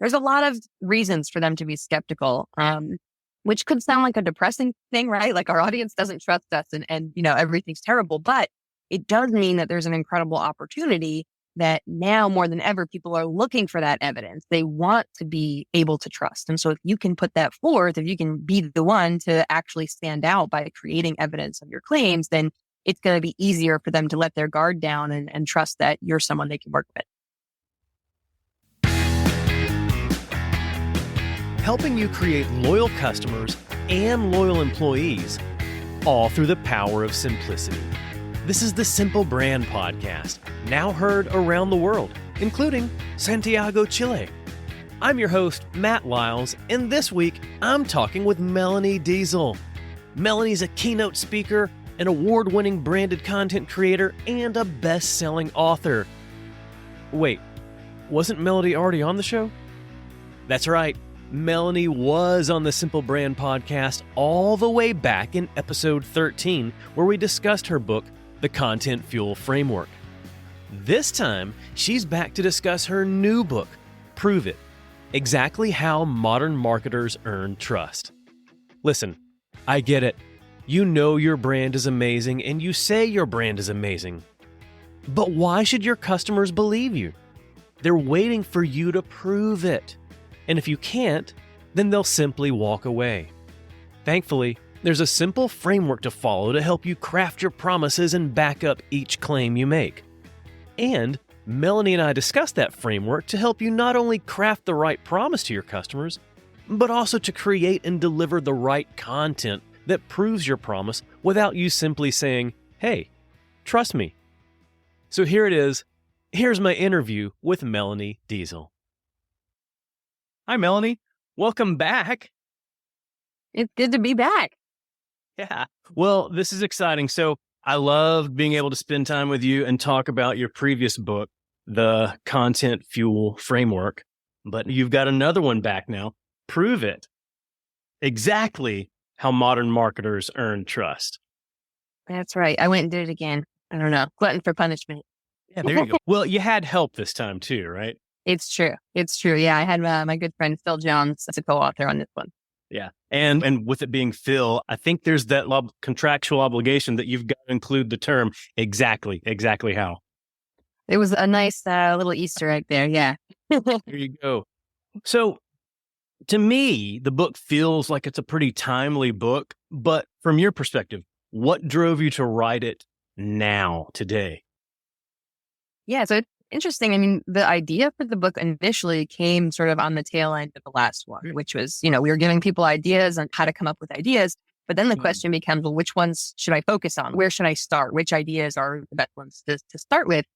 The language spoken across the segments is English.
there's a lot of reasons for them to be skeptical, which could sound like a depressing thing, right? Like our audience doesn't trust us and everything's terrible, but it does mean that there's an incredible opportunity that now more than ever, people are looking for that evidence. They want to be able to trust. And so if you can put that forth, if you can be the one to actually stand out by creating evidence of your claims, then it's going to be easier for them to let their guard down and trust that you're someone they can work with. Helping you create loyal customers and loyal employees, all through the power of simplicity. This is the Simple Brand Podcast, now heard around the world, including Santiago, Chile. I'm your host, Matt Lyles, and this week I'm talking with Melanie Deziel. Melanie's a keynote speaker, an award-winning branded content creator, and a best-selling author. Wait, wasn't Melanie already on the show? That's right. Melanie was on the Simple Brand Podcast all the way back in episode 13, where we discussed her book, The Content Fuel Framework. This time, she's back to discuss her new book, Prove It, exactly how modern marketers earn trust. Listen, I get it. You know your brand is amazing and you say your brand is amazing. But why should your customers believe you? They're waiting for you to prove it. And if you can't, then they'll simply walk away. Thankfully, there's a simple framework to follow to help you craft your promises and back up each claim you make. And Melanie and I discussed that framework to help you not only craft the right promise to your customers, but also to create and deliver the right content that proves your promise without you simply saying, "Hey, trust me." So here it is. Here's my interview with Melanie Deziel. Hi, Melanie. Welcome back. It's good to be back. Yeah. Well, this is exciting. So I love being able to spend time with you and talk about your previous book, The Content Fuel Framework. But you've got another one back now. Prove It. Exactly how modern marketers earn trust. That's right. I went and did it again. I don't know. Glutton for punishment. Yeah, there you go. Well, you had help this time too, right? It's true. It's true. Yeah, I had my good friend Phil Jones as a co-author on this one. Yeah. And with it being Phil, I think there's that contractual obligation that you've got to include the term exactly how. It was a nice little Easter egg there. Yeah. There you go. So to me, the book feels like it's a pretty timely book. But from your perspective, what drove you to write it now, today? Yeah. So it's interesting. I mean, the idea for the book initially came sort of on the tail end of the last one, which was, we were giving people ideas on how to come up with ideas. But then the question becomes, well, which ones should I focus on? Where should I start? Which ideas are the best ones to start with?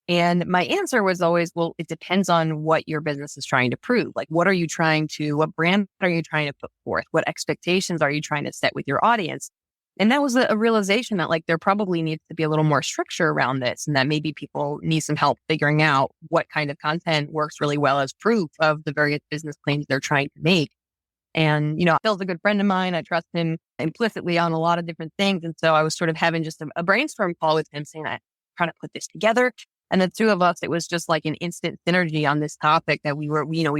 And my answer was always, well, it depends on what your business is trying to prove. Like, what brand are you trying to put forth? What expectations are you trying to set with your audience? And that was a realization that there probably needs to be a little more structure around this, and that maybe people need some help figuring out what kind of content works really well as proof of the various business claims they're trying to make. And, Phil's a good friend of mine. I trust him implicitly on a lot of different things. And so I was sort of having just a brainstorm call with him saying, I'm trying to put this together. And the two of us, it was just like an instant synergy on this topic that we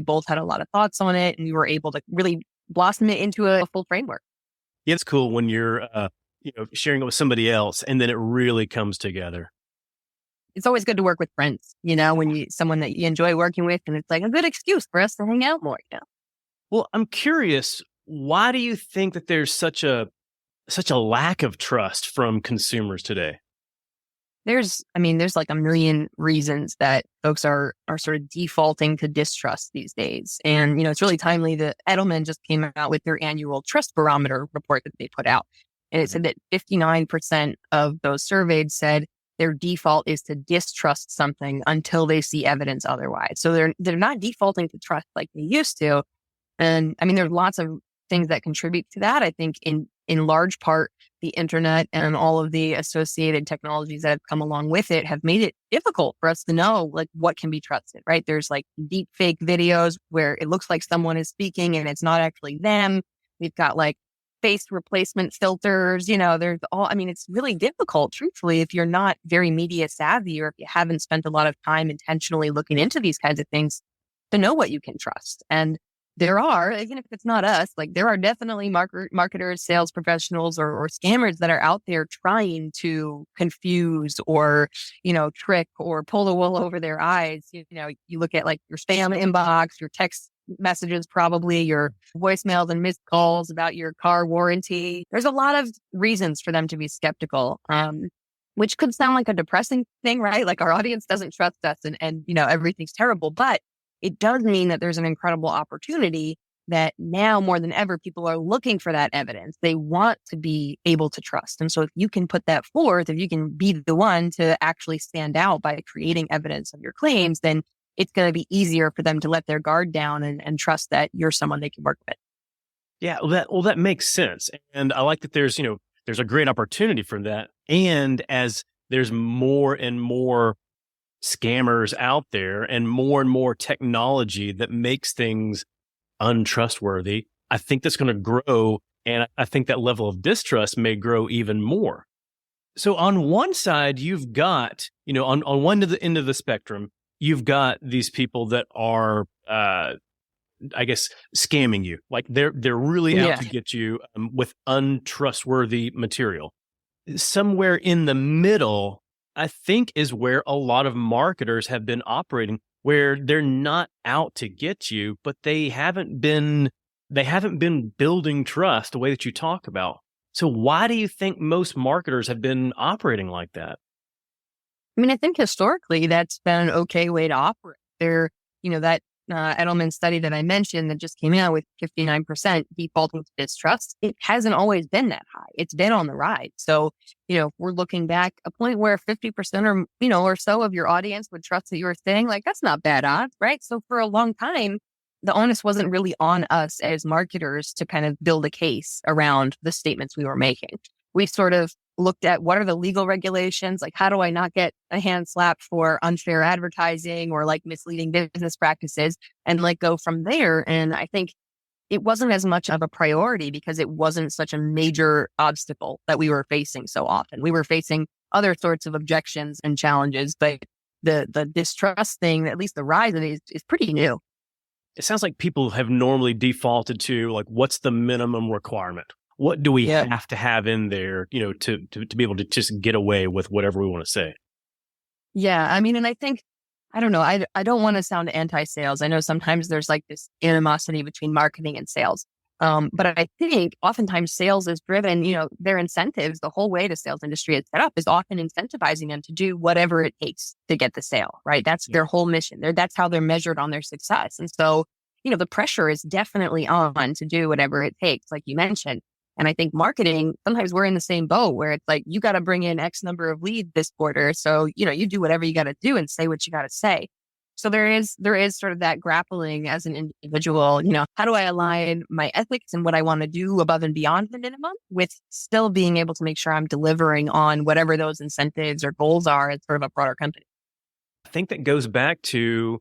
both had a lot of thoughts on it, and we were able to really blossom it into a full framework. Yeah, it's cool when you're, sharing it with somebody else and then it really comes together. It's always good to work with friends, when someone that you enjoy working with, and it's like a good excuse for us to hang out more. Well, I'm curious, why do you think that there's such a lack of trust from consumers today? There's like a million reasons that folks are sort of defaulting to distrust these days. And, it's really timely that Edelman just came out with their annual trust barometer report that they put out. And it said that 59% of those surveyed said their default is to distrust something until they see evidence otherwise. So they're not defaulting to trust like they used to. And there's lots of things that contribute to that. I think in large part, the internet and all of the associated technologies that have come along with it have made it difficult for us to know what can be trusted, right? There's deep fake videos where it looks like someone is speaking and it's not actually them. We've got face replacement filters, it's really difficult, truthfully, if you're not very media savvy or if you haven't spent a lot of time intentionally looking into these kinds of things, to know what you can trust. And there are, even if it's not us, like there are definitely marketers, sales professionals, or scammers that are out there trying to confuse or, trick or pull the wool over their eyes. You look at like your spam inbox, your text messages, probably your voicemails and missed calls about your car warranty. There's a lot of reasons for them to be skeptical, which could sound like a depressing thing, right? Like our audience doesn't trust us and everything's terrible, but it does mean that there's an incredible opportunity that now more than ever, people are looking for that evidence. They want to be able to trust. And so if you can put that forth, if you can be the one to actually stand out by creating evidence of your claims, then it's going to be easier for them to let their guard down and trust that you're someone they can work with. Yeah, that makes sense. And I like that there's a great opportunity for that. And as there's more and more scammers out there and more technology that makes things untrustworthy, I think that's going to grow. And I think that level of distrust may grow even more. So on one side, you've got, on one end of the spectrum, you've got these people that are, I guess, scamming you. Like they're really out to get you with untrustworthy material. Somewhere in the middle, I think, is where a lot of marketers have been operating, where they're not out to get you, but they haven't been building trust the way that you talk about. So why do you think most marketers have been operating like that? I mean, I think historically that's been an okay way to operate. That Edelman study that I mentioned that just came out with 59% defaulting to distrust, it hasn't always been that high. It's been on the rise. So, if we're looking back, a point where 50% or so of your audience would trust that you were saying, like, that's not bad odds, right? So for a long time, the onus wasn't really on us as marketers to kind of build a case around the statements we were making. We sort of looked at what are the legal regulations, like how do I not get a hand slap for unfair advertising or like misleading business practices, and like go from there. And I think it wasn't as much of a priority because it wasn't such a major obstacle that we were facing so often. We were facing other sorts of objections and challenges, but the distrust thing, at least the rise of it, is pretty new. It sounds like people have normally defaulted to like, what's the minimum requirement? What do we have to have in there, to be able to just get away with whatever we want to say? Yeah. I mean, and I think, I don't know, I don't want to sound anti-sales. I know sometimes there's like this animosity between marketing and sales. But I think oftentimes sales is driven, their incentives, the whole way the sales industry is set up is often incentivizing them to do whatever it takes to get the sale, right? That's their whole mission. That's how they're measured on their success. And so, the pressure is definitely on to do whatever it takes, like you mentioned. And I think marketing, sometimes we're in the same boat where it's like, you got to bring in X number of leads this quarter. So, you do whatever you got to do and say what you got to say. So there is sort of that grappling as an individual, how do I align my ethics and what I want to do above and beyond the minimum with still being able to make sure I'm delivering on whatever those incentives or goals are as sort of a broader company. I think that goes back to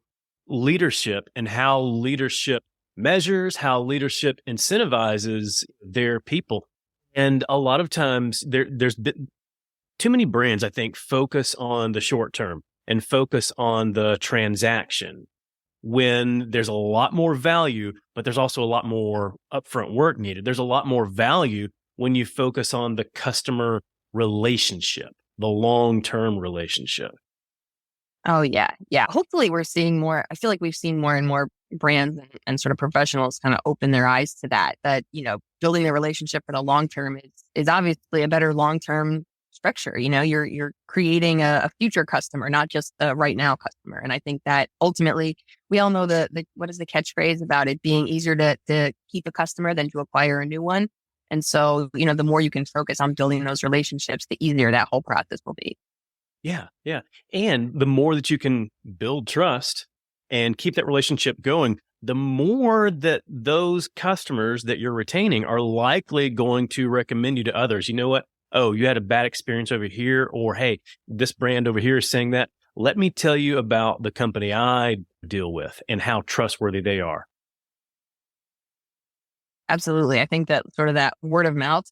leadership and how leadership measures, how leadership incentivizes their people. And a lot of times there's been too many brands, I think, focus on the short term and focus on the transaction when there's a lot more value, but there's also a lot more upfront work needed. There's a lot more value when you focus on the customer relationship, the long-term relationship. Oh, yeah. Yeah. Hopefully we're seeing more. I feel like we've seen more and more brands and sort of professionals kind of open their eyes to that, building a relationship for the long term is obviously a better long-term structure. You're creating a future customer, not just a right now customer. And I think that ultimately we all know the what is the catchphrase about it being easier to keep a customer than to acquire a new one. And so, the more you can focus on building those relationships, the easier that whole process will be. Yeah. Yeah. And the more that you can build trust and keep that relationship going, the more that those customers that you're retaining are likely going to recommend you to others. You know what? Oh, you had a bad experience over here, or hey, this brand over here is saying that. Let me tell you about the company I deal with and how trustworthy they are. Absolutely. I think that sort of that word of mouth,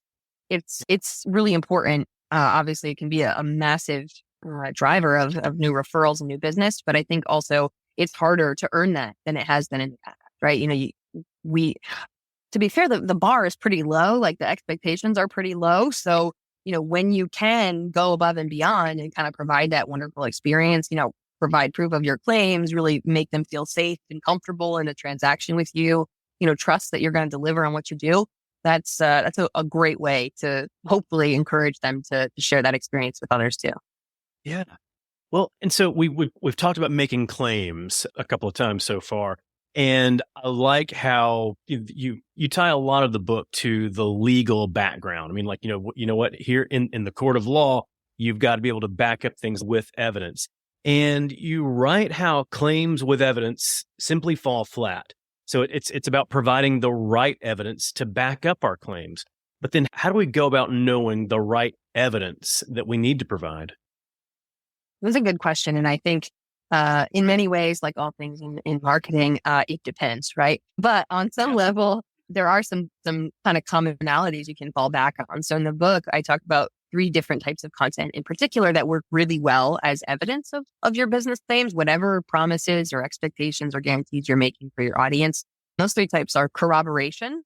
it's really important. Obviously, it can be a massive driver of new referrals and new business. But I think also it's harder to earn that than it has been in the past, right? We, to be fair, the bar is pretty low, like the expectations are pretty low. So, when you can go above and beyond and kind of provide that wonderful experience, provide proof of your claims, really make them feel safe and comfortable in a transaction with you, trust that you're going to deliver on what you do. That's a great way to hopefully encourage them to share that experience with others too. Yeah. Well, and so we've talked about making claims a couple of times so far, and I like how you tie a lot of the book to the legal background. I mean, like you know what, here in the court of law, you've got to be able to back up things with evidence, and you write how claims with evidence simply fall flat. So it's about providing the right evidence to back up our claims. But then, how do we go about knowing the right evidence that we need to provide? That's a good question. And I think in many ways, like all things in marketing, it depends, right? But on some level, there are some kind of commonalities you can fall back on. So in the book, I talk about 3 different types of content in particular that work really well as evidence of your business claims, whatever promises or expectations or guarantees you're making for your audience. Those 3 types are corroboration,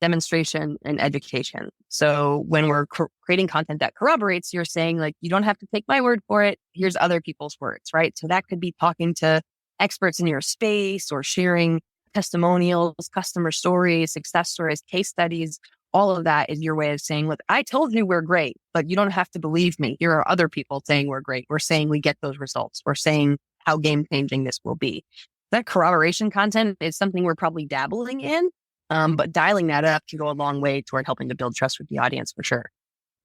demonstration, and education. So when we're creating content that corroborates, you're saying like, you don't have to take my word for it. Here's other people's words, right? So that could be talking to experts in your space or sharing testimonials, customer stories, success stories, case studies. All of that is your way of saying, look, I told you we're great, but you don't have to believe me. Here are other people saying we're great. We're saying we get those results. We're saying how game changing this will be. That corroboration content is something we're probably dabbling in. But dialing that up can go a long way toward helping to build trust with the audience for sure.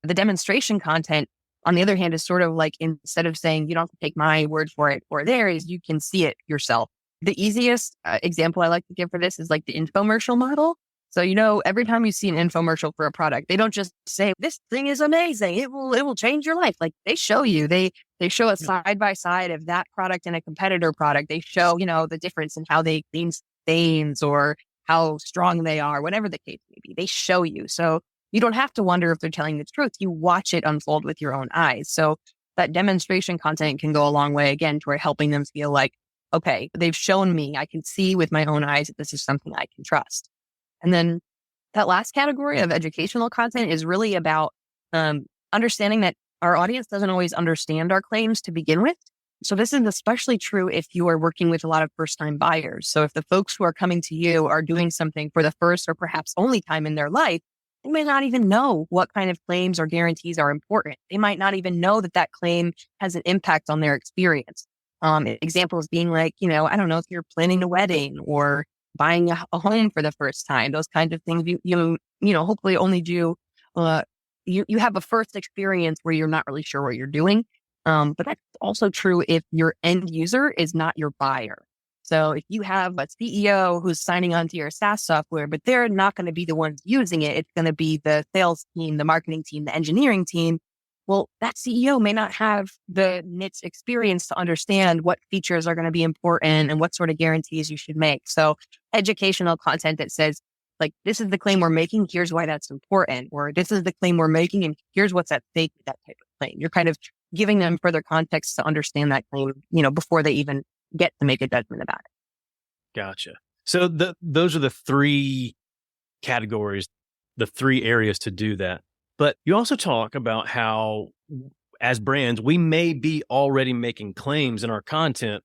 The demonstration content, on the other hand, is sort of like, instead of saying you don't have to take my word for it or theirs, you can see it yourself. The easiest example I like to give for this is like the infomercial model. So, every time you see an infomercial for a product, they don't just say, this thing is amazing. It will change your life. Like they show you, they show a side by side of that product and a competitor product. They show, the difference in how they clean stains or how strong they are, whatever the case may be. They show you. So you don't have to wonder if they're telling the truth. You watch it unfold with your own eyes. So that demonstration content can go a long way, again, toward helping them feel like, okay, they've shown me, I can see with my own eyes that this is something I can trust. And then that last category of educational content is really about understanding that our audience doesn't always understand our claims to begin with. So this is especially true if you are working with a lot of first-time buyers. So if the folks who are coming to you are doing something for the first or perhaps only time in their life, they may not even know what kind of claims or guarantees are important. They might not even know that that claim has an impact on their experience. Examples being like, I don't know if you're planning a wedding or buying a home for the first time. Those kinds of things you hopefully only do. You have a first experience where you're not really sure what you're doing. But that's also true if your end user is not your buyer. So if you have a CEO who's signing on to your SaaS software, but they're not going to be the ones using it, it's going to be the sales team, the marketing team, the engineering team. Well, that CEO may not have the niche experience to understand what features are going to be important and what sort of guarantees you should make. So educational content that says, like, this is the claim we're making, here's why that's important, or this is the claim we're making, and here's what's at stake with that type of claim. You're kind of giving them further context to understand that claim, before they even get to make a judgment about it. Gotcha. So those are the 3 categories, the 3 areas to do that. But you also talk about how, as brands, we may be already making claims in our content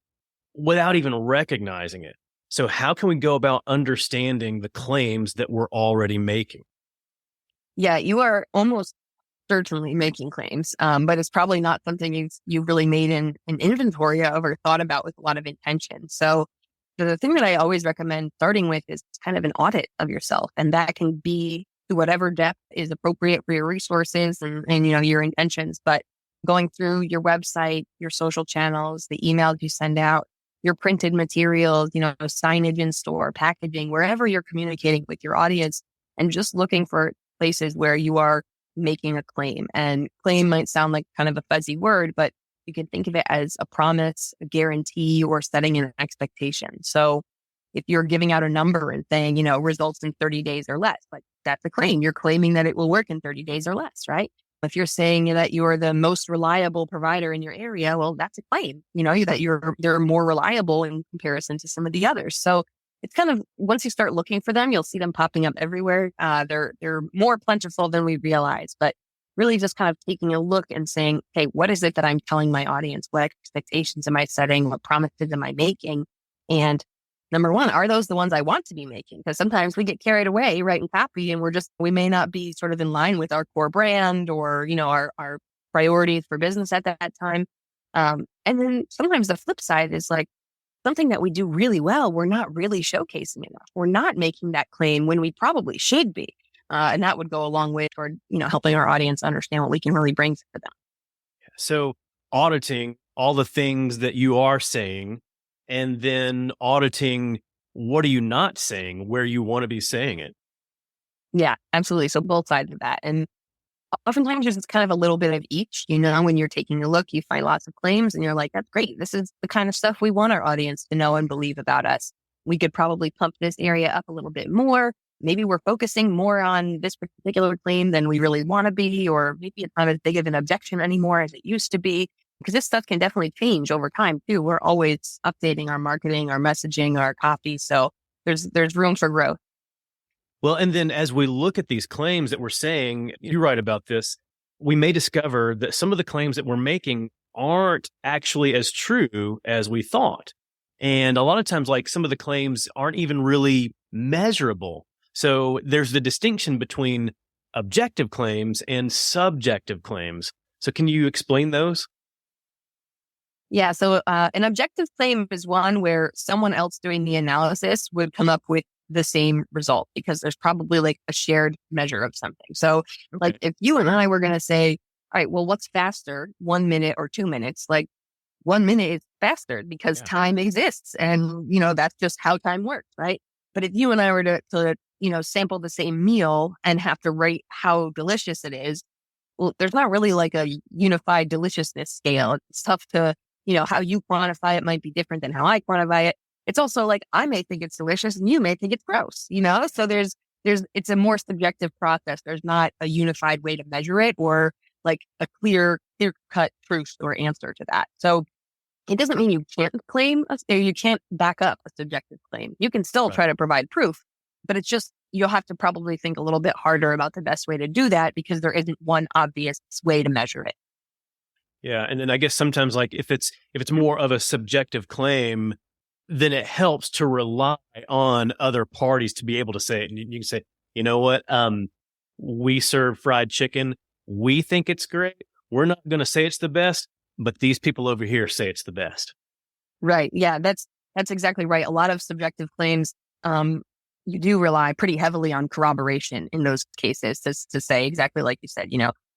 without even recognizing it. So how can we go about understanding the claims that we're already making? Yeah, you are almost certainly making claims, but it's probably not something you've really made an inventory of or thought about with a lot of intention. So the thing that I always recommend starting with is kind of an audit of yourself. And that can be to whatever depth is appropriate for your resources and your intentions. But going through your website, your social channels, the emails you send out, your printed materials, signage in store, packaging, wherever you're communicating with your audience, and just looking for places where you are making a claim. And claim might sound like kind of a fuzzy word, but you can think of it as a promise, a guarantee, or setting an expectation. So if you're giving out a number and saying, results in 30 days or less, like that's a claim. You're claiming that it will work in 30 days or less, right? If you're saying that you're the most reliable provider in your area, well, that's a claim, that they're more reliable in comparison to some of the others. So it's kind of, once you start looking for them, you'll see them popping up everywhere. They're more plentiful than we realize, but really just kind of taking a look and saying, hey, what is it that I'm telling my audience? What expectations am I setting? What promises am I making? And number one, are those the ones I want to be making? Because sometimes we get carried away writing copy and we may not be sort of in line with our core brand or, our priorities for business at that time. And then sometimes the flip side is like something that we do really well, we're not really showcasing enough. We're not making that claim when we probably should be. And that would go a long way toward, helping our audience understand what we can really bring to them. So auditing all the things that you are saying, and then auditing what are you not saying, where you want to be saying it. Yeah, absolutely. So both sides of that. And oftentimes there's kind of a little bit of each, when you're taking a look, you find lots of claims and you're like, that's great. This is the kind of stuff we want our audience to know and believe about us. We could probably pump this area up a little bit more. Maybe we're focusing more on this particular claim than we really want to be, or maybe it's not as big of an objection anymore as it used to be, because this stuff can definitely change over time too. We're always updating our marketing, our messaging, our copy. So there's room for growth. Well, and then as we look at these claims that we're saying, you write about this, we may discover that some of the claims that we're making aren't actually as true as we thought. And a lot of times, like some of the claims aren't even really measurable. So there's the distinction between objective claims and subjective claims. So can you explain those? Yeah. So an objective claim is one where someone else doing the analysis would come up with the same result because there's probably like a shared measure of something. So like if you and I were going to say, all right, well, what's faster, 1 minute or 2 minutes? Like 1 minute is faster because time exists. And, that's just how time works. Right. But if you and I were to sample the same meal and have to rate how delicious it is, well, there's not really like a unified deliciousness scale. It's tough to, how you quantify it might be different than how I quantify it. It's also like, I may think it's delicious and you may think it's gross, so it's a more subjective process. There's not a unified way to measure it or like a clear cut truth or answer to that. So it doesn't mean you can't claim you can't back up a subjective claim. You can still try to provide proof, but it's just, you'll have to probably think a little bit harder about the best way to do that because there isn't one obvious way to measure it. Yeah. And then I guess sometimes like if it's more of a subjective claim, then it helps to rely on other parties to be able to say it. And you can say, you know what? We serve fried chicken. We think it's great. We're not going to say it's the best, but these people over here say it's the best. Right. Yeah, that's exactly right. A lot of subjective claims, you do rely pretty heavily on corroboration in those cases to say exactly like you said,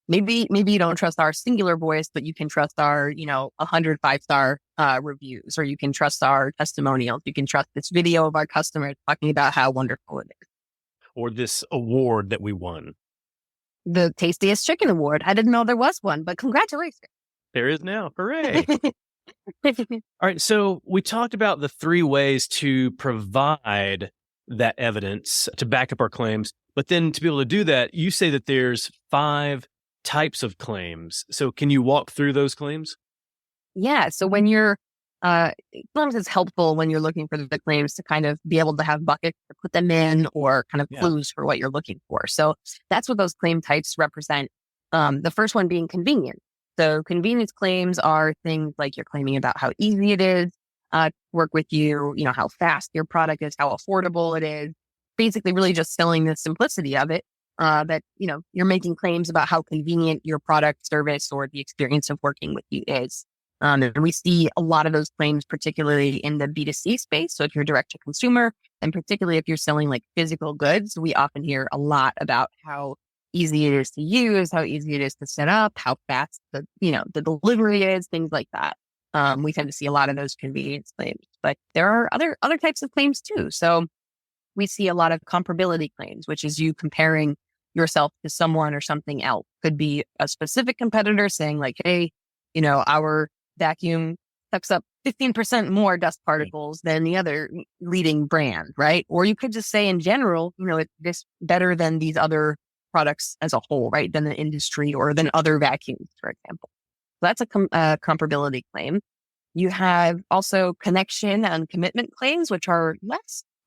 maybe you don't trust our singular voice, but you can trust our, 100 5-star reviews, or you can trust our testimonials. You can trust this video of our customers talking about how wonderful it is. Or this award that we won. The Tastiest Chicken Award. I didn't know there was one, but congratulations. There is now. Hooray. All right. So we talked about the 3 ways to provide that evidence to back up our claims. But then to be able to do that, you say that there's 5 types of claims. So can you walk through those claims? Yeah. So when you're, sometimes it's helpful when you're looking for the claims to kind of be able to have buckets to put them in or kind of clues for what you're looking for. So that's what those claim types represent. The first one being convenient. So convenience claims are things like you're claiming about how easy it is to work with you, how fast your product is, how affordable it is. Basically, really just selling the simplicity of it. That, you're making claims about how convenient your product, service, or the experience of working with you is. And we see a lot of those claims, particularly in the B2C space. So if you're direct to consumer, and particularly if you're selling like physical goods, we often hear a lot about how easy it is to use, how easy it is to set up, how fast the delivery is, things like that. We tend to see a lot of those convenience claims, but there are other types of claims too. So we see a lot of comparability claims, which is you comparing yourself to someone or something else. Could be a specific competitor saying like, hey, our vacuum sucks up 15% more dust particles than the other leading brand, right? Or you could just say in general, it's this better than these other products as a whole, right, than the industry or than other vacuums, for example. So that's a comparability claim. You have also connection and commitment claims, which are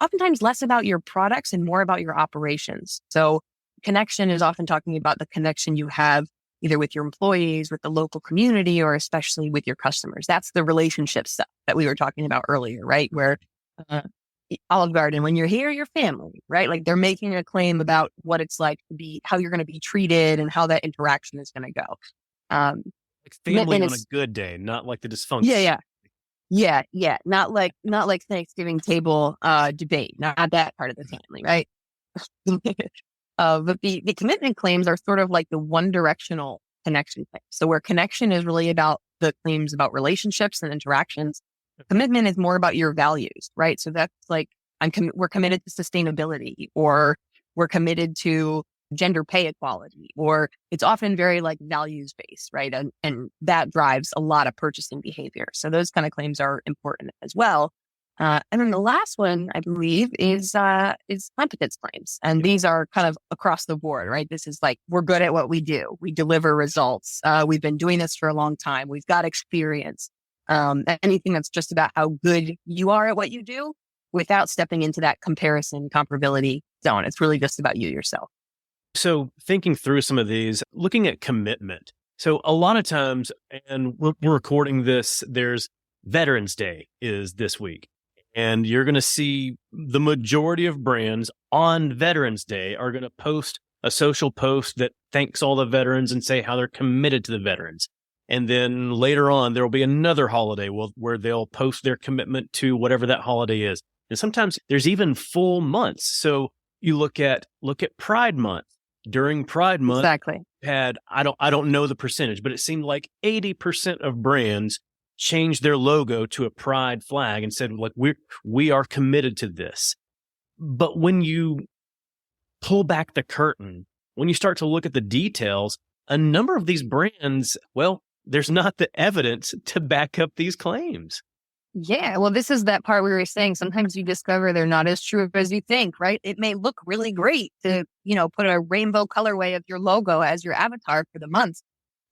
oftentimes less about your products and more about your operations. So connection is often talking about the connection you have either with your employees, with the local community, or especially with your customers. That's the relationship stuff that we were talking about earlier, right? Where uh, Olive Garden, when you're here, your family, right? Like they're making a claim about what it's like to be, how you're going to be treated and how that interaction is going to go. Um, Like family on a good day, not like the dysfunction. yeah. Not like Thanksgiving table debate, not that part of the family, right? But the commitment claims are sort of like the one directional connection claims. So where connection is really about the claims about relationships and interactions, commitment is more about your values, right? So that's like we're committed to sustainability, or we're committed to gender pay equality, or it's often very like values based, right? And that drives a lot of purchasing behavior. So those kind of claims are important as well. And then the last one, I believe, is competence claims. And these are kind of across the board, right? This is like, we're good at what we do. We deliver results. We've been doing this for a long time. We've got experience. Anything that's just about how good you are at what you do without stepping into that comparison comparability zone. It's really just about you yourself. So thinking through some of these, looking at commitment. So a lot of times, and we're recording this, there's Veterans Day is this week. And you're going to see the majority of brands on Veterans Day are going to post a social post that thanks all the veterans and say how they're committed to the veterans. And then later on, there will be another holiday where they'll post their commitment to whatever that holiday is. And sometimes there's even full months. So you look at Pride Month. During Pride Month, Exactly. I don't know the percentage, but it seemed like 80% of brands changed their logo to a pride flag and said, like, we are committed to this. But when you pull back the curtain, when you start to look at the details, a number of these brands, well, there's not the evidence to back up these claims. Yeah, well, this is that part we were saying. Sometimes you discover they're not as true as you think, right? It may look really great to, put a rainbow colorway of your logo as your avatar for the month.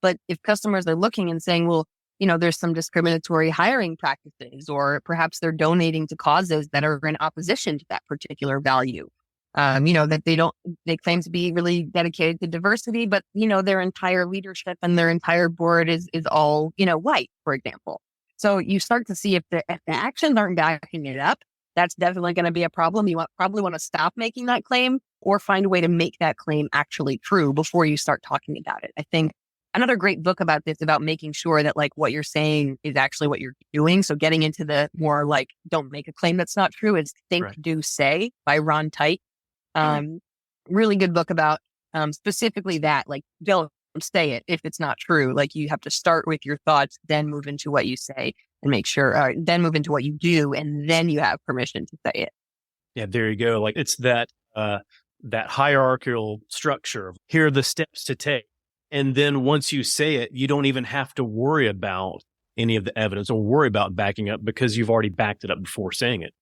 But if customers are looking and saying, well, there's some discriminatory hiring practices, or perhaps they're donating to causes that are in opposition to that particular value. That they claim to be really dedicated to diversity, but, their entire leadership and their entire board is all, white, for example. So you start to see if the actions aren't backing it up, that's definitely going to be a problem. You probably want to stop making that claim or find a way to make that claim actually true before you start talking about it. I think another great book about this, about making sure that like what you're saying is actually what you're doing. So getting into the more like, don't make a claim that's not true, is Think, Right. Do, Say by Ron Tite. Really good book about specifically that, like, don't say it if it's not true. Like, you have to start with your thoughts, then move into what you say and make sure, then move into what you do, and then you have permission to say it. Yeah, there you go. Like, it's that hierarchical structure of here are the steps to take. And then once you say it, you don't even have to worry about any of the evidence or worry about backing up because you've already backed it up before saying it.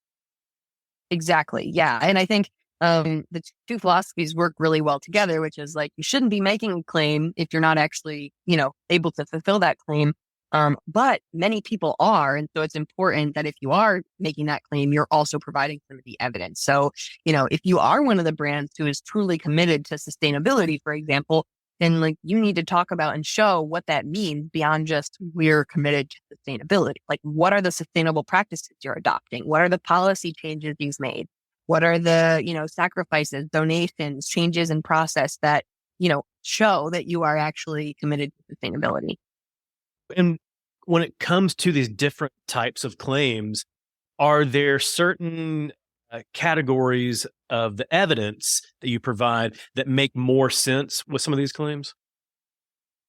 Exactly. Yeah. And I think the two philosophies work really well together, which is like, you shouldn't be making a claim if you're not actually, able to fulfill that claim. But many people are. And so it's important that if you are making that claim, you're also providing some of the evidence. So, if you are one of the brands who is truly committed to sustainability, for example, then like you need to talk about and show what that means beyond just we're committed to sustainability. Like, what are the sustainable practices you're adopting? What are the policy changes you've made? What are the, sacrifices, donations, changes in process that, show that you are actually committed to sustainability? And when it comes to these different types of claims, are there certain categories of the evidence that you provide that make more sense with some of these claims?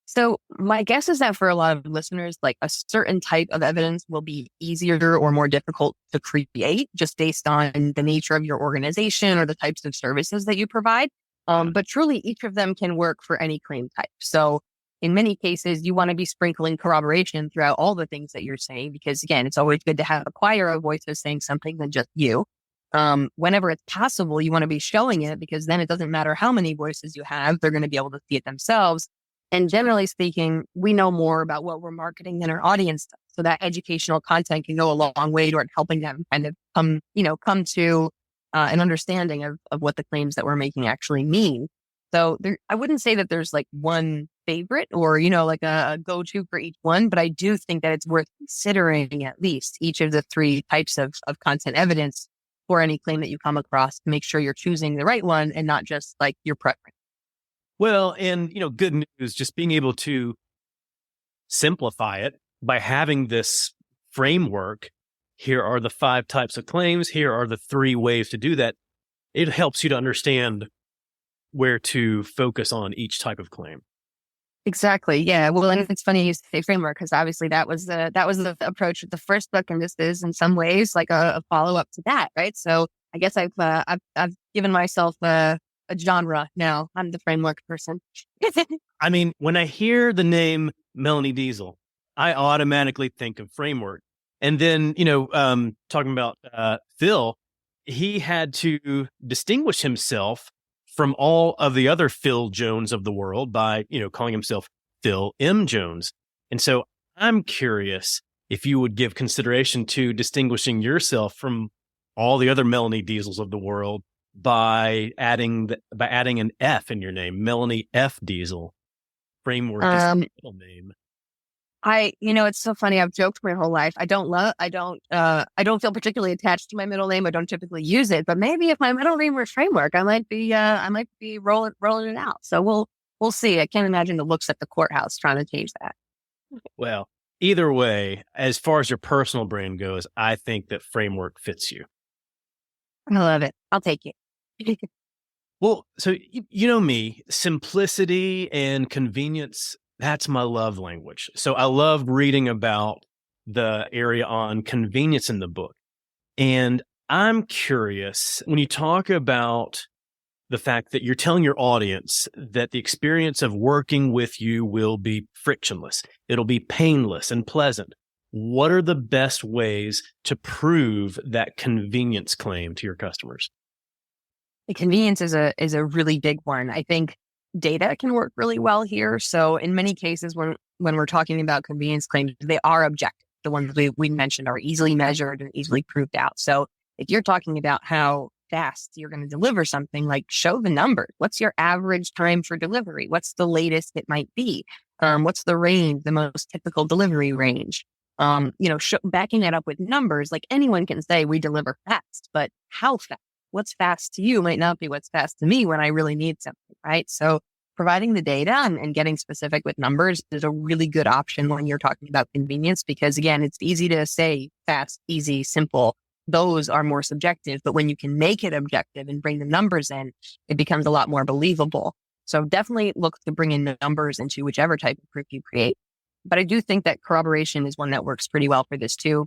So my guess is that for a lot of listeners, like a certain type of evidence will be easier or more difficult to create just based on the nature of your organization or the types of services that you provide. But truly, each of them can work for any claim type. So in many cases, you want to be sprinkling corroboration throughout all the things that you're saying, because again, it's always good to have a choir of voices saying something than just you. whenever it's possible, you want to be showing it because then it doesn't matter how many voices you have, they're going to be able to see it themselves. And generally speaking, we know more about what we're marketing than our audience does. So that educational content can go a long way toward helping them kind of come to an understanding of what the claims that we're making actually mean. So I wouldn't say that there's like one favorite or, like a go-to for each one, but I do think that it's worth considering at least each of the three types of content evidence for any claim that you come across to make sure you're choosing the right one and not just like your preference. Well, and, good news, just being able to simplify it by having this framework. Here are the 5 types of claims. Here are the 3 ways to do that. It helps you to understand where to focus on each type of claim. Exactly. Yeah. Well, and it's funny you say framework because obviously that was the approach with the first book, and this is in some ways like a follow up to that, right? So I guess I've given myself a genre now. I'm the framework person. I mean, when I hear the name Melanie Deziel, I automatically think of framework. And then, talking about Phil, he had to distinguish himself from all of the other Phil Jones of the world by, calling himself Phil M. Jones. And so I'm curious if you would give consideration to distinguishing yourself from all the other Melanie Deziels of the world by adding an F in your name, Melanie F. Deziel. Framework is the middle name. It's so funny. I've joked my whole life. I don't feel particularly attached to my middle name. I don't typically use it, but maybe if my middle name were framework, I might be rolling it out. So we'll see. I can't imagine the looks at the courthouse trying to change that. Well, either way, as far as your personal brand goes, I think that framework fits you. I love it. I'll take it. Well, so you know me, simplicity and convenience, that's my love language. So I loved reading about the area on convenience in the book. And I'm curious, when you talk about the fact that you're telling your audience that the experience of working with you will be frictionless, it'll be painless and pleasant. What are the best ways to prove that convenience claim to your customers? The convenience is a really big one. I think data can work really well here. So in many cases, when we're talking about convenience claims, they are objective. The ones we mentioned are easily measured and easily proved out. So if you're talking about how fast you're going to deliver something, like show the numbers. What's your average time for delivery? What's the latest it might be? What's the range, the most typical delivery range? Backing that up with numbers, like anyone can say we deliver fast, but how fast? What's fast to you might not be what's fast to me when I really need something, right? So providing the data and getting specific with numbers is a really good option when you're talking about convenience, because again, it's easy to say fast, easy, simple. Those are more subjective, but when you can make it objective and bring the numbers in, it becomes a lot more believable. So definitely look to bring in the numbers into whichever type of proof you create. But I do think that corroboration is one that works pretty well for this too.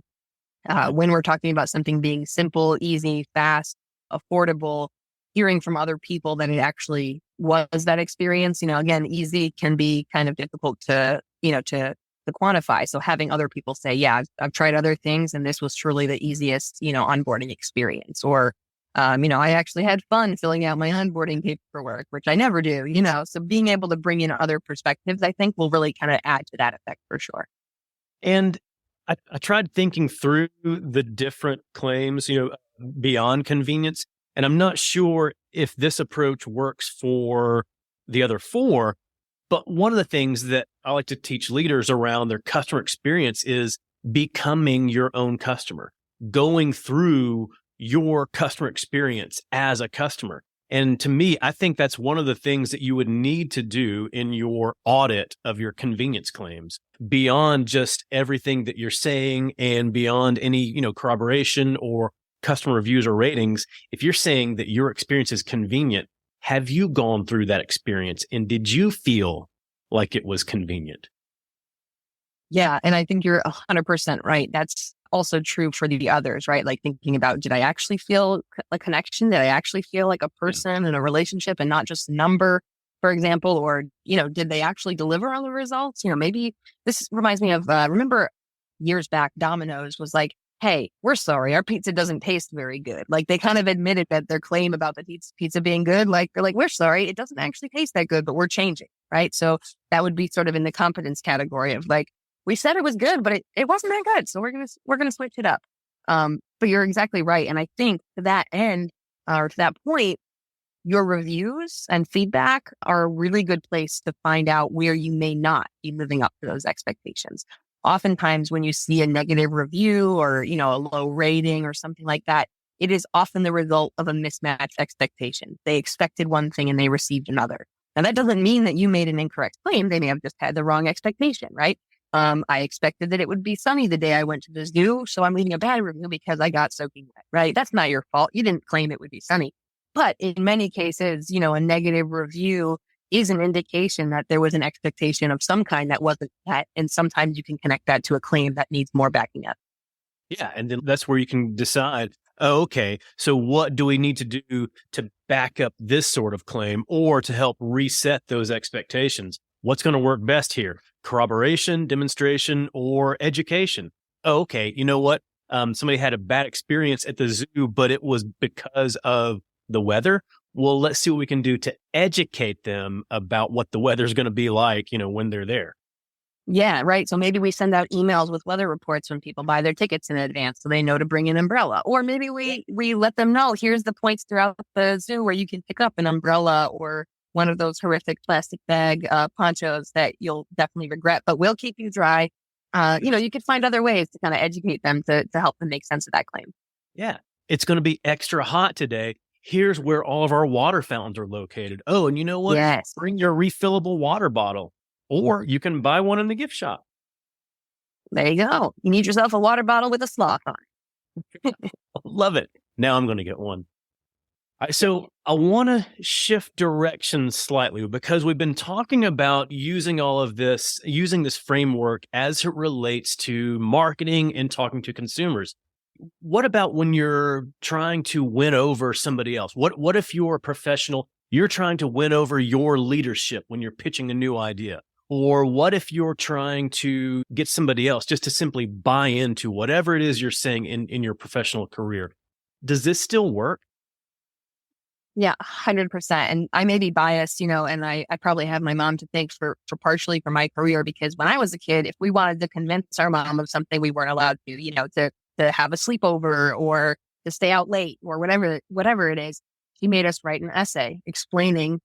When we're talking about something being simple, easy, fast, affordable, hearing from other people that it actually was that experience, again, easy can be kind of difficult to quantify. So having other people say, yeah, I've tried other things and this was truly the easiest, onboarding experience. Or, I actually had fun filling out my onboarding paperwork, which I never do, so being able to bring in other perspectives, I think will really kind of add to that effect for sure. And I tried thinking through the different claims, beyond convenience, and I'm not sure if this approach works for the other 4. But one of the things that I like to teach leaders around their customer experience is becoming your own customer, going through your customer experience as a customer. And to me, I think that's one of the things that you would need to do in your audit of your convenience claims, beyond just everything that you're saying and beyond any, corroboration or customer reviews or ratings. If you're saying that your experience is convenient, have you gone through that experience and did you feel like it was convenient? Yeah. And I think you're 100% right. That's also true for the others, right? Like thinking about, did I actually feel a connection? Did I actually feel like a person in a relationship and not just a number, for example? Or, did they actually deliver on the results? Maybe this reminds me of, remember years back, Domino's was like hey, we're sorry, our pizza doesn't taste very good. Like they kind of admitted that their claim about the pizza being good, like they're like, we're sorry, it doesn't actually taste that good, but we're changing, right? So that would be sort of in the competence category of like, we said it was good, but it wasn't that good. So we're gonna switch it up. But you're exactly right. And I think to that end, or to that point, your reviews and feedback are a really good place to find out where you may not be living up to those expectations. Oftentimes when you see a negative review or, a low rating or something like that, it is often the result of a mismatched expectation. They expected one thing and they received another. Now that doesn't mean that you made an incorrect claim. They may have just had the wrong expectation, right? I expected that it would be sunny the day I went to the zoo, so I'm leaving a bad review because I got soaking wet, right? That's not your fault. You didn't claim it would be sunny. But in many cases, a negative review is an indication that there was an expectation of some kind that wasn't met. And sometimes you can connect that to a claim that needs more backing up. Yeah. And then that's where you can decide, oh, okay, so what do we need to do to back up this sort of claim or to help reset those expectations? What's going to work best here? Corroboration, demonstration, or education? Oh, okay. You know what? Somebody had a bad experience at the zoo, but it was because of the weather. Well, let's see what we can do to educate them about what the weather's going to be like, when they're there. Yeah, right. So maybe we send out emails with weather reports when people buy their tickets in advance so they know to bring an umbrella. Or maybe we let them know, here's the points throughout the zoo where you can pick up an umbrella or one of those horrific plastic bag ponchos that you'll definitely regret, but will keep you dry. You could find other ways to kind of educate them to help them make sense of that claim. Yeah. It's going to be extra hot today. Here's where all of our water fountains are located. Oh, and you know what? Yes. Bring your refillable water bottle, or you can buy one in the gift shop. There you go. You need yourself a water bottle with a sloth on. Love it. Now I'm going to get one. So I want to shift direction slightly because we've been talking about using this framework as it relates to marketing and talking to consumers. What about when you're trying to win over somebody else? What if you're a professional, you're trying to win over your leadership when you're pitching a new idea? Or what if you're trying to get somebody else just to simply buy into whatever it is you're saying in your professional career? Does this still work? Yeah, 100%. And I may be biased, and I probably have my mom to thank for partially for my career, because when I was a kid, if we wanted to convince our mom of something, we weren't allowed to have a sleepover or to stay out late or whatever it is. She made us write an essay explaining,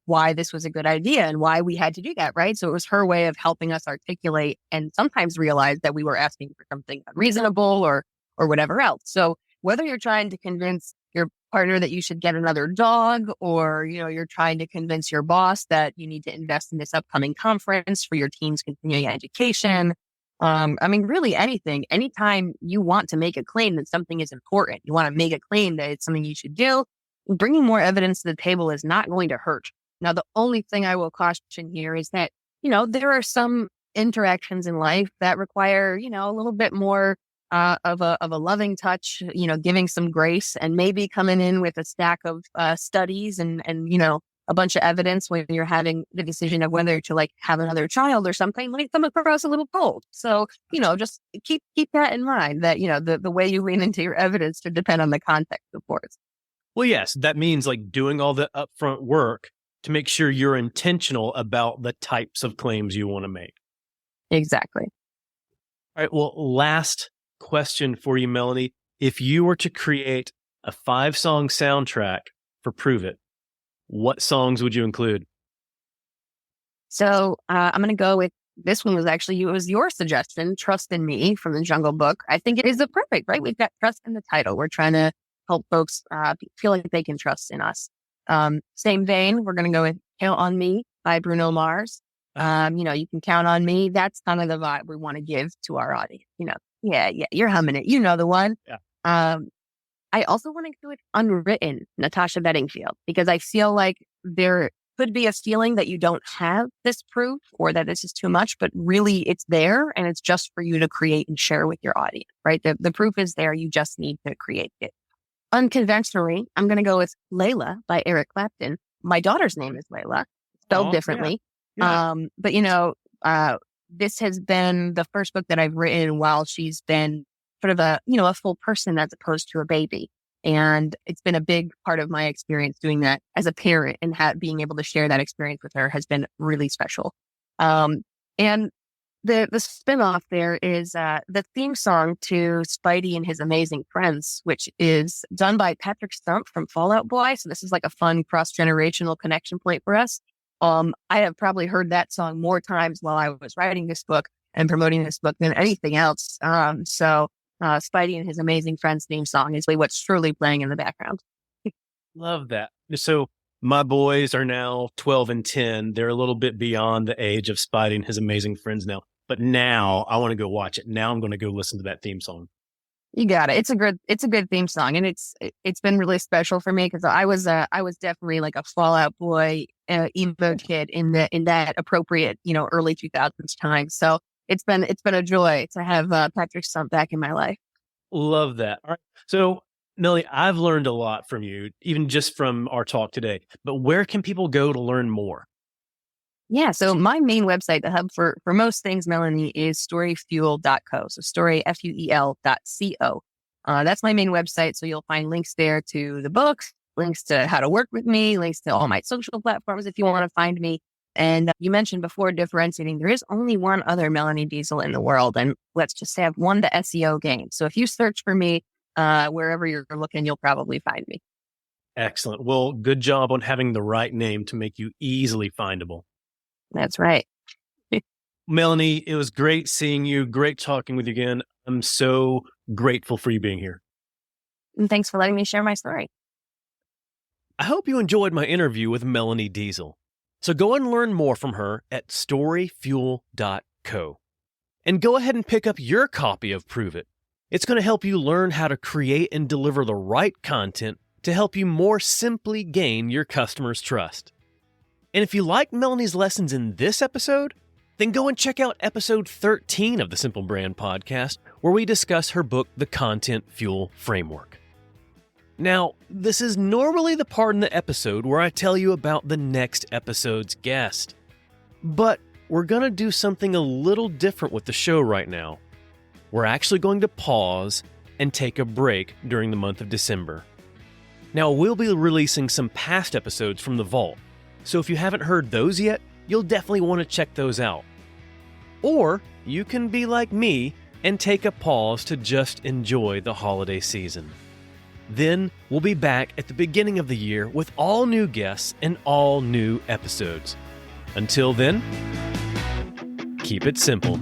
why this was a good idea and why we had to do that, right? So it was her way of helping us articulate and sometimes realize that we were asking for something unreasonable or whatever else. So whether you're trying to convince your partner that you should get another dog, or, you're trying to convince your boss that you need to invest in this upcoming conference for your team's continuing education. Really anything, anytime you want to make a claim that something is important, you want to make a claim that it's something you should do, bringing more evidence to the table is not going to hurt. Now, the only thing I will caution here is that, there are some interactions in life that require, a little bit more of a loving touch, giving some grace, and maybe coming in with a stack of studies and a bunch of evidence when you're having the decision of whether to have another child or something might come across a little cold. So, just keep that in mind, that, the way you lean into your evidence should depend on the context, of course. Well, yes, that means doing all the upfront work to make sure you're intentional about the types of claims you want to make. Exactly. All right. Well, last question for you, Melanie. If you were to create a 5-song soundtrack for Prove It, what songs would you include? So I'm going to go with, this one it was your suggestion, Trust in Me from the Jungle Book. I think it is perfect, right? We've got trust in the title. We're trying to help folks feel like they can trust in us. Same vein, we're going to go with Count on Me by Bruno Mars. You can count on me. That's kind of the vibe we want to give to our audience. Yeah, you're humming it. You know the one. Yeah. I also want to do it Unwritten, Natasha Bedingfield, because I feel like there could be a feeling that you don't have this proof or that this is too much, but really it's there and it's just for you to create and share with your audience, right? The proof is there. You just need to create it. Unconventionally, I'm going to go with Layla by Eric Clapton. My daughter's name is Layla, spelled differently. Yeah. But this has been the first book that I've written while she's been sort of a full person as opposed to a baby. And it's been a big part of my experience doing that as a parent, and being able to share that experience with her has been really special. And the spinoff there is the theme song to Spidey and His Amazing Friends, which is done by Patrick Stump from Fall Out Boy. So this is like a fun cross-generational connection point for us. I have probably heard that song more times while I was writing this book and promoting this book than anything else. So Spidey and His Amazing Friends theme song is what's truly playing in the background. Love that. So my boys are now 12 and 10. They're a little bit beyond the age of Spidey and His Amazing Friends now. But now I want to go watch it. Now I'm going to go listen to that theme song. You got it. It's a good theme song, and it's been really special for me because I was definitely like a Fall Out Boy emo kid in that appropriate early 2000s time. So it's been a joy to have Patrick Stump back in my life. Love that. All right. So Melanie, I've learned a lot from you, even just from our talk today. But where can people go to learn more? Yeah, so my main website, the hub for most things, Melanie, is storyfuel.co. So storyfuel.co. That's my main website. So you'll find links there to the books, links to how to work with me, links to all my social platforms if you want to find me. And you mentioned before differentiating, there is only one other Melanie Deziel in the world. And let's just say I've won the SEO game. So if you search for me, wherever you're looking, you'll probably find me. Excellent. Well, good job on having the right name to make you easily findable. That's right. Melanie, it was great seeing you. Great talking with you again. I'm so grateful for you being here. And thanks for letting me share my story. I hope you enjoyed my interview with Melanie Deziel. So go and learn more from her at storyfuel.co. And go ahead and pick up your copy of Prove It. It's going to help you learn how to create and deliver the right content to help you more simply gain your customers' trust. And if you like Melanie's lessons in this episode, then go and check out episode 13 of the Simple Brand Podcast, where we discuss her book, The Content Fuel Framework. Now, this is normally the part in the episode where I tell you about the next episode's guest. But we're going to do something a little different with the show right now. We're actually going to pause and take a break during the month of December. Now, we'll be releasing some past episodes from the vault. So if you haven't heard those yet, you'll definitely want to check those out. Or you can be like me and take a pause to just enjoy the holiday season. Then we'll be back at the beginning of the year with all new guests and all new episodes. Until then, keep it simple.